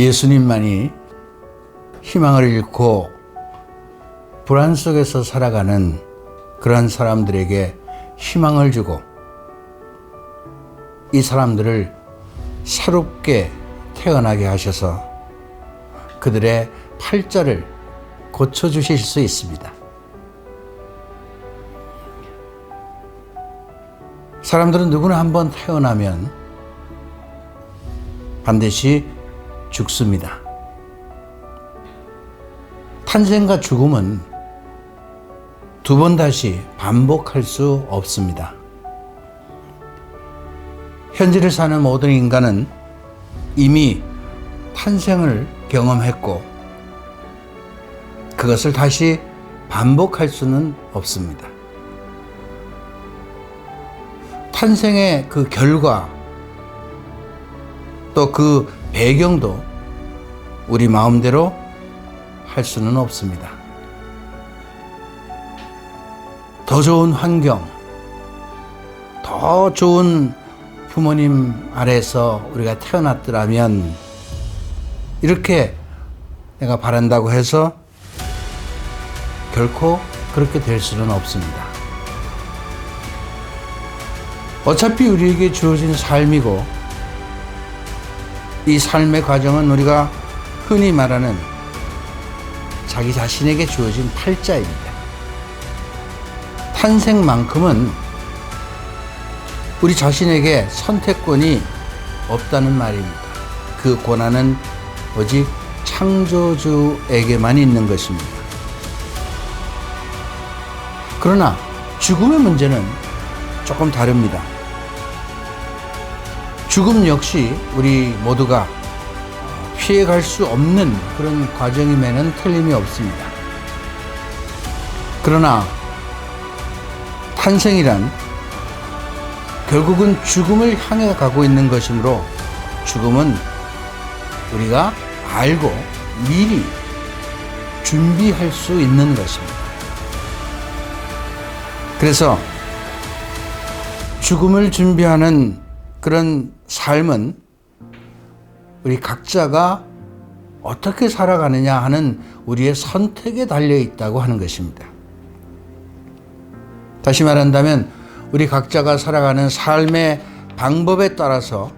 예수님만이 희망을 잃고 불안 속에서 살아가는 그러한 사람들에게 희망을 주고 이 사람들을 새롭게 태어나게 하셔서 그들의 팔자를 고쳐주실 수 있습니다. 사람들은 누구나 한번 태어나면 반드시 죽습니다. 탄생과 죽음은 두 번 다시 반복할 수 없습니다. 현재를 사는 모든 인간은 이미 탄생을 경험했고 그것을 다시 반복할 수는 없습니다. 탄생의 그 결과 또 그 배경도 우리 마음대로 할 수는 없습니다. 더 좋은 환경, 더 좋은 부모님 아래서 우리가 태어났더라면 이렇게 내가 바란다고 해서 결코 그렇게 될 수는 없습니다. 어차피 우리에게 주어진 삶이고 이 삶의 과정은 우리가 흔히 말하는 자기 자신에게 주어진 팔자입니다. 탄생만큼은 우리 자신에게 선택권이 없다는 말입니다. 그 권한은 오직 창조주에게만 있는 것입니다. 그러나 죽음의 문제는 조금 다릅니다. 죽음 역시 우리 모두가 피해갈 수 없는 그런 과정임에는 틀림이 없습니다. 그러나 탄생이란 결국은 죽음을 향해 가고 있는 것이므로 죽음은 우리가 알고 미리 준비할 수 있는 것입니다. 그래서 죽음을 준비하는 그런 삶은 우리 각자가 어떻게 살아가느냐 하는 우리의 선택에 달려 있다고 하는 것입니다. 다시 말한다면 우리 각자가 살아가는 삶의 방법에 따라서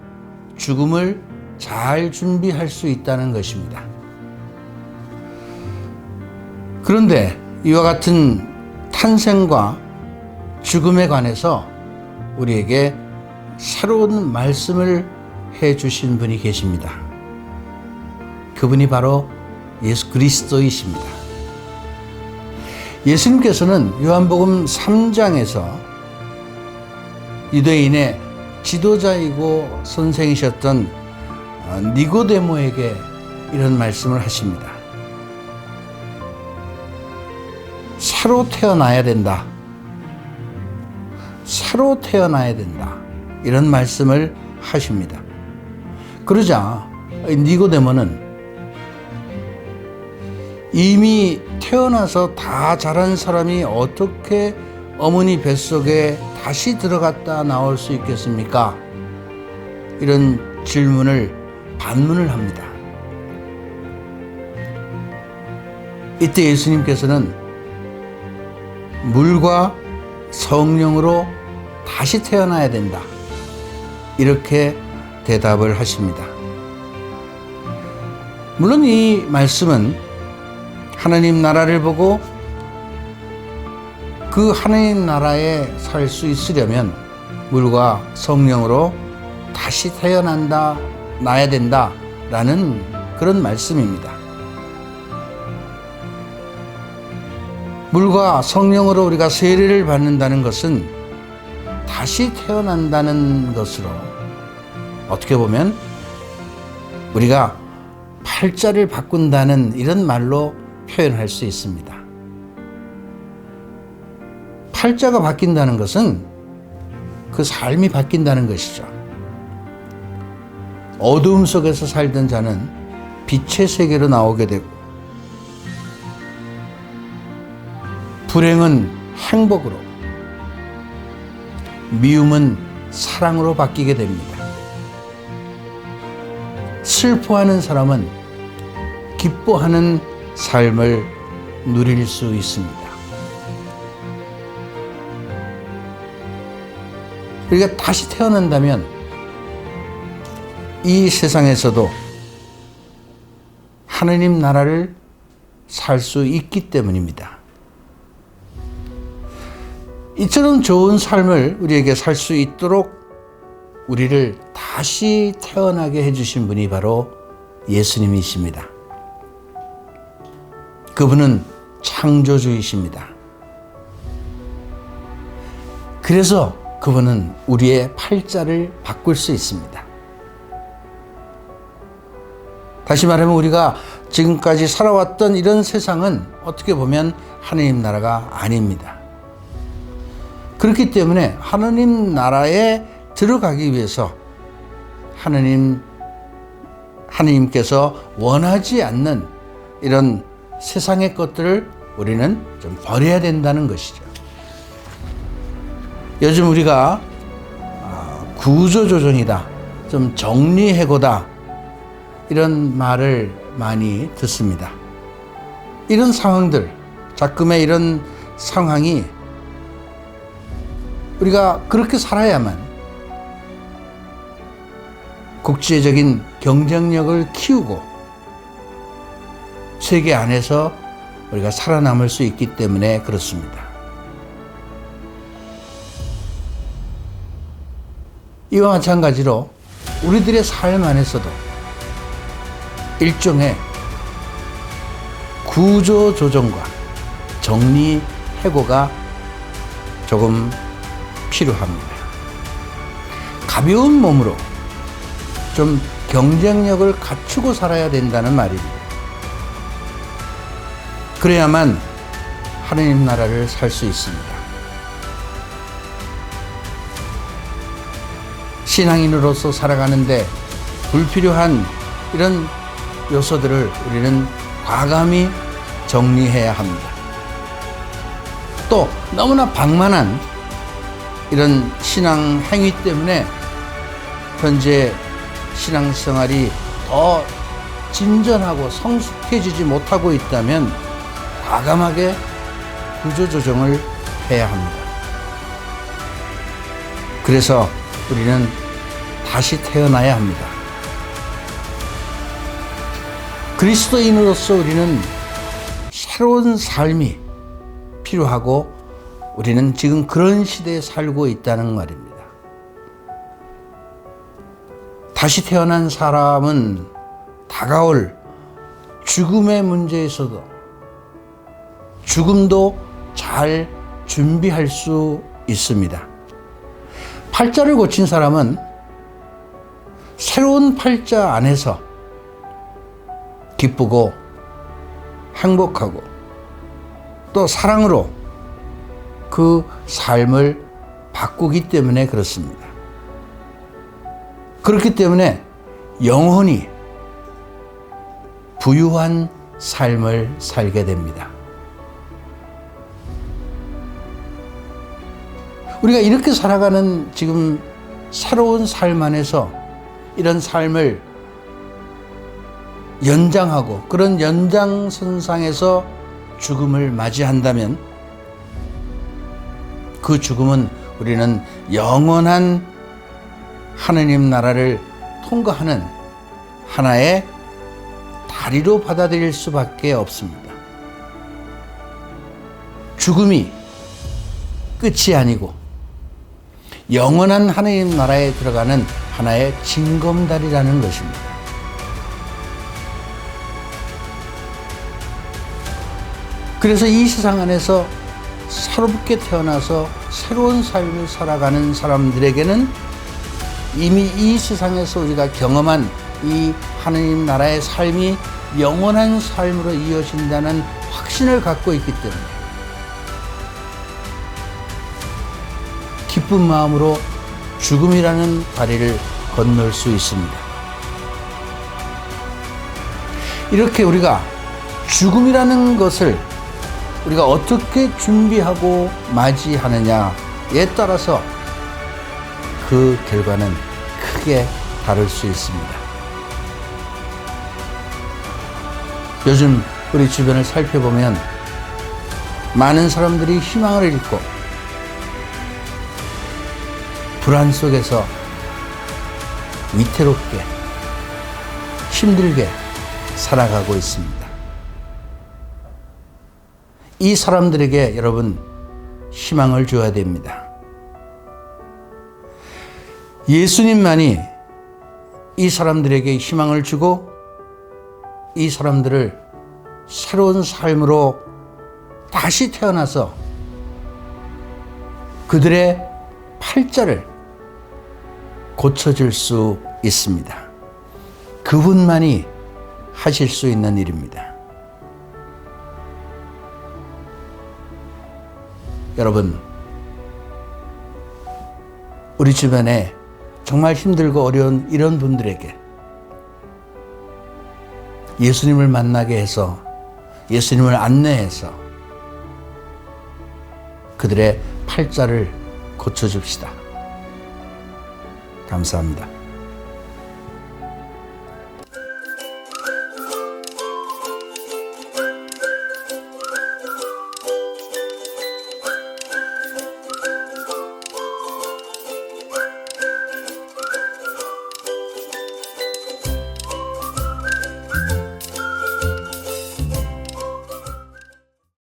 죽음을 잘 준비할 수 있다는 것입니다. 그런데 이와 같은 탄생과 죽음에 관해서 우리에게 새로운 말씀을 해 주신 분이 계십니다. 그분이 바로 예수 그리스도이십니다. 예수님께서는 요한복음 3장에서 유대인의 지도자이고 선생이셨던 니고데모에게 이런 말씀을 하십니다. 새로 태어나야 된다. 새로 태어나야 된다. 이런 말씀을 하십니다. 그러자 니고데모는 이미 태어나서 다 자란 사람이 어떻게 어머니 뱃속에 다시 들어갔다 나올 수 있겠습니까? 이런 반문을 합니다. 이때 예수님께서는 물과 성령으로 다시 태어나야 된다. 이렇게 대답을 하십니다. 물론 이 말씀은 하나님 나라를 보고 그 하나님 나라에 살 수 있으려면 물과 성령으로 다시 태어나야 된다라는 그런 말씀입니다. 물과 성령으로 우리가 세례를 받는다는 것은 다시 태어난다는 것으로 어떻게 보면 우리가 팔자를 바꾼다는 이런 말로 표현할 수 있습니다. 팔자가 바뀐다는 것은 그 삶이 바뀐다는 것이죠. 어두움 속에서 살던 자는 빛의 세계로 나오게 되고 불행은 행복으로 미움은 사랑으로 바뀌게 됩니다. 슬퍼하는 사람은 기뻐하는 삶을 누릴 수 있습니다. 우리가 다시 태어난다면 이 세상에서도 하느님 나라를 살 수 있기 때문입니다. 이처럼 좋은 삶을 우리에게 살 수 있도록 우리를 다시 태어나게 해주신 분이 바로 예수님이십니다. 그분은 창조주이십니다. 그래서 그분은 우리의 팔자를 바꿀 수 있습니다. 다시 말하면 우리가 지금까지 살아왔던 이런 세상은 어떻게 보면 하느님 나라가 아닙니다. 그렇기 때문에 하느님 나라에 들어가기 위해서 하느님께서 원하지 않는 이런 세상의 것들을 우리는 좀 버려야 된다는 것이죠. 요즘 우리가 구조조정이다, 좀 정리해고다, 이런 말을 많이 듣습니다. 이런 상황들, 자금의 이런 상황이 우리가 그렇게 살아야만 국제적인 경쟁력을 키우고 세계 안에서 우리가 살아남을 수 있기 때문에 그렇습니다. 이와 마찬가지로 우리들의 삶 안에서도 일종의 구조조정과 정리해고가 조금 필요합니다. 가벼운 몸으로 좀 경쟁력을 갖추고 살아야 된다는 말입니다. 그래야만 하느님 나라를 살 수 있습니다. 신앙인으로서 살아가는데 불필요한 이런 요소들을 우리는 과감히 정리해야 합니다. 또 너무나 방만한 이런 신앙 행위 때문에 현재 신앙생활이 더 진전하고 성숙해지지 못하고 있다면 과감하게 구조조정을 해야 합니다. 그래서 우리는 다시 태어나야 합니다. 그리스도인으로서 우리는 새로운 삶이 필요하고 우리는 지금 그런 시대에 살고 있다는 말입니다. 다시 태어난 사람은 다가올 죽음의 문제에서도 죽음도 잘 준비할 수 있습니다. 팔자를 고친 사람은 새로운 팔자 안에서 기쁘고 행복하고 또 사랑으로 그 삶을 바꾸기 때문에 그렇습니다. 그렇기 때문에 영원히 부유한 삶을 살게 됩니다. 우리가 이렇게 살아가는 지금 새로운 삶 안에서 이런 삶을 연장하고 그런 연장선상에서 죽음을 맞이한다면 그 죽음은 우리는 영원한 하느님 나라를 통과하는 하나의 다리로 받아들일 수밖에 없습니다. 죽음이 끝이 아니고 영원한 하느님 나라에 들어가는 하나의 징검다리라는 것입니다. 그래서 이 세상 안에서 새롭게 태어나서 새로운 삶을 살아가는 사람들에게는 이미 이 세상에서 우리가 경험한 이 하느님 나라의 삶이 영원한 삶으로 이어진다는 확신을 갖고 있기 때문에 기쁜 마음으로 죽음이라는 다리를 건널 수 있습니다. 이렇게 우리가 죽음이라는 것을 우리가 어떻게 준비하고 맞이하느냐에 따라서 그 결과는 크게 다를 수 있습니다. 요즘 우리 주변을 살펴보면 많은 사람들이 희망을 잃고 불안 속에서 위태롭게 힘들게 살아가고 있습니다. 이 사람들에게 여러분 희망을 줘야 됩니다. 예수님만이 이 사람들에게 희망을 주고 이 사람들을 새로운 삶으로 다시 태어나서 그들의 팔자를 고쳐줄 수 있습니다. 그분만이 하실 수 있는 일입니다. 여러분, 우리 주변에 정말 힘들고 어려운 이런 분들에게 예수님을 만나게 해서 예수님을 안내해서 그들의 팔자를 고쳐줍시다. 감사합니다.